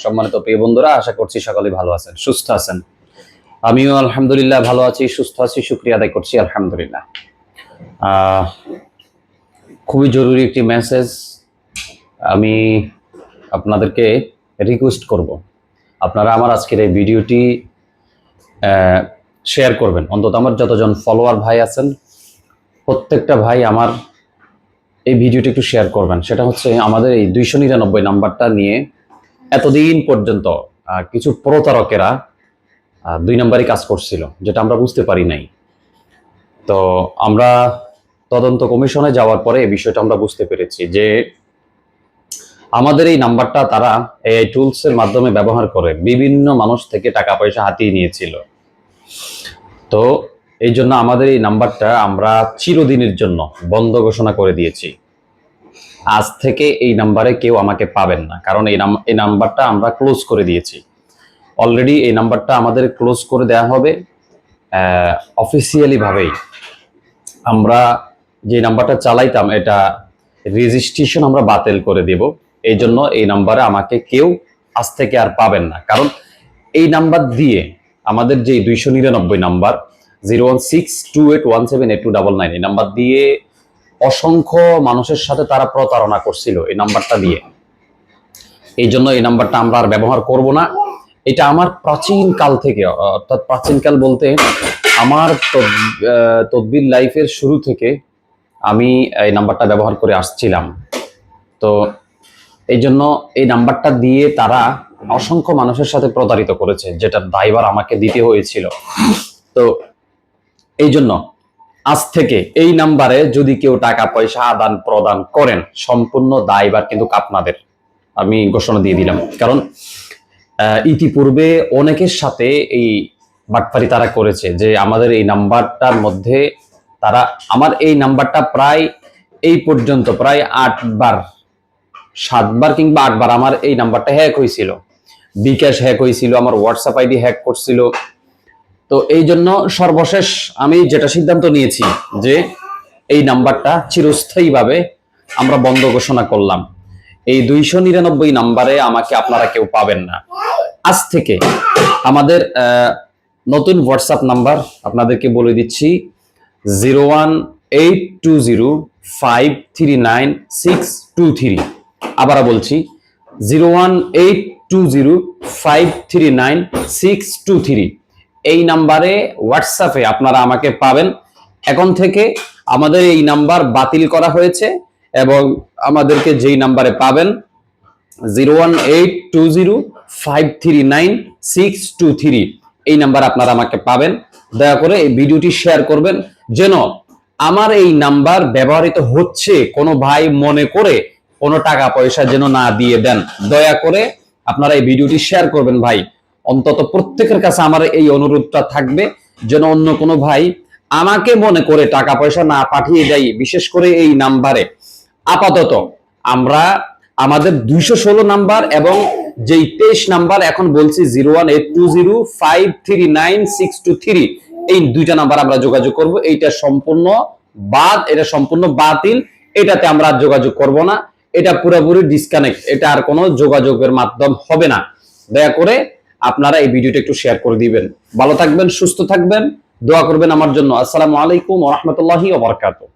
সম্মানিত প্রিয় বন্ধুরা, আশা করছি সকলেই ভালো আছেন, সুস্থ আছেন। আমিও আলহামদুলিল্লাহ ভালো আছি, সুস্থ আছি, শুকরিয়া আদায় করছি আলহামদুলিল্লাহ। খুবই জরুরি একটি মেসেজ আমি আপনাদেরকে রিকোয়েস্ট করব, আপনারা আমার আজকের এই ভিডিওটি শেয়ার করবেন। অন্তত আমার যতজন ফলোয়ার ভাই আছেন প্রত্যেকটা ভাই আমার এই ভিডিওটি একটু শেয়ার করবেন। সেটা হচ্ছে আমাদের এই 299 নাম্বারটা নিয়ে এতদিন পর্যন্ত কিছু প্রতারকেরা 2 নাম্বারই কাজ করছিল, যেটা আমরা বুঝতে পারি নাই। তো আমরা তদন্ত কমিশনে যাওয়ার পরে এই বিষয়টা আমরা বুঝতে পেরেছি যে আমাদের এই নাম্বারটা তারা এআই টুলস এর মাধ্যমে ব্যবহার করে বিভিন্ন মানুষ থেকে টাকা পয়সা হাতিয়ে নিয়েছিল। তো এই জন্য আমাদের এই নাম্বারটা আমরা চিরদিনের জন্য বন্ধ ঘোষণা করে দিয়েছি। আজ থেকে এই নাম্বারে কেউ আমাকে পাবেন না, কারণ এই নাম্বারটা আমরা ক্লোজ করে দিয়েছি। অলরেডি এই নাম্বারটা আমাদের ক্লোজ করে দেওয়া হবে অফিসিয়ালি ভাবেই। আমরা যে নাম্বারটা চালাইতাম এটা রেজিস্ট্রেশন আমরা বাতিল করে দেব। এই জন্য এই নাম্বারে আমাকে কেউ আজ থেকে আর পাবেন না, কারণ এই নাম্বার দিয়ে আমাদের যে 299 নাম্বার 01628178299 এই নাম্বার দিয়ে অসংখ্য মানুষের সাথে তারা প্রতারণা করছিল এই নাম্বারটা দিয়ে। এই জন্য এই নাম্বারটা আমরা আর ব্যবহার করব না। এটা আমার প্রাচীন কাল থেকে, অর্থাৎ প্রাচীন কাল বলতে আমার তদবির লাইফের শুরু থেকে আমি এই নাম্বারটা ব্যবহার করে আসছিলাম। তো এই জন্য এই নাম্বারটা দিয়ে তারা অসংখ্য মানুষের সাথে প্রতারিত করেছে, যেটার দায়ভার আমাকে দিতে হয়েছিল। তো এই জন্য আজ থেকে এই নাম্বারে যদি কেউ টাকা পয়সা আদান প্রদান করেন, সম্পূর্ণ দায়ভার কিন্তু আপনাদের, আমি ঘোষণা দিয়ে দিলাম। কারণ ইতিপূর্বে অনেকের সাথে এই বাটপারি তারা করেছে যে আমাদের এই নাম্বারটার মধ্যে তারা আমার এই নাম্বারটা প্রায় এই পর্যন্ত প্রায় 7বার কিংবা 8বার আমার এই নাম্বারটা হ্যাক হয়েছিল। বিকাশ হ্যাক হয়েছিল, আমার হোয়াটসঅ্যাপ আইডি হ্যাক করছিল। তো এই জন্য সর্বশেষ আমি যেটা সিদ্ধান্ত নিয়েছি যে এই নাম্বারটা চিরস্থায়ীভাবে আমরা বন্ধ ঘোষণা করলাম। এই 299 নাম্বারে আমাকে আপনারা কেউ পাবেন না। আজ থেকে আমাদের নতুন হোয়াটসঅ্যাপ নাম্বার আপনাদেরকে বলে দিচ্ছি 01820539623। আবার বলছি 01820539623। এই নাম্বারে হোয়াটসঅ্যাপে আপনারা আমাকে পাবেন। এখন থেকে আমাদের এই নাম্বার বাতিল করা হয়েছে এবং আমাদেরকে যেই নাম্বারে পাবেন 01820539623 এই নাম্বার আপনারা আমাকে পাবেন। দয়া করে এই ভিডিওটি শেয়ার করবেন, যেন আমার এই নাম্বার ব্যবহৃত হচ্ছে কোনো ভাই মনে করে কোনো টাকা পয়সা যেন না দিয়ে দেন। দয়া করে আপনারা এই ভিডিওটি শেয়ার করবেন ভাই। অন্তত প্রত্যেকের কাছে আমার এই অনুরোধটা থাকবে, যেন অন্য কোনো ভাই আমাকে মনে করে টাকা পয়সা না পাঠিয়ে দেয়, বিশেষ করে এই নাম্বারে। আপাতত আমরা আমাদের 216 নাম্বার এবং যেই 23 নাম্বার এখন বলছি 01820539623 এই দুইটা নাম্বার আমরা যোগাযোগ করব। এইটা সম্পূর্ণ এটা সম্পূর্ণ বাতিল, এটাতে আমরা যোগাযোগ করব না। এটা পুরোপুরি ডিসকানেক্ট, এটা আর কোনো যোগাযোগের মাধ্যম হবে না। দয়া করে আপনারা এই ভিডিওটা একটু শেয়ার করে দিবেন। ভালো থাকবেন, সুস্থ থাকবেন, দোয়া করবেন আমার জন্য। আসসালামু আলাইকুম ওয়া রাহমাতুল্লাহি ওয়া বারাকাতুহু।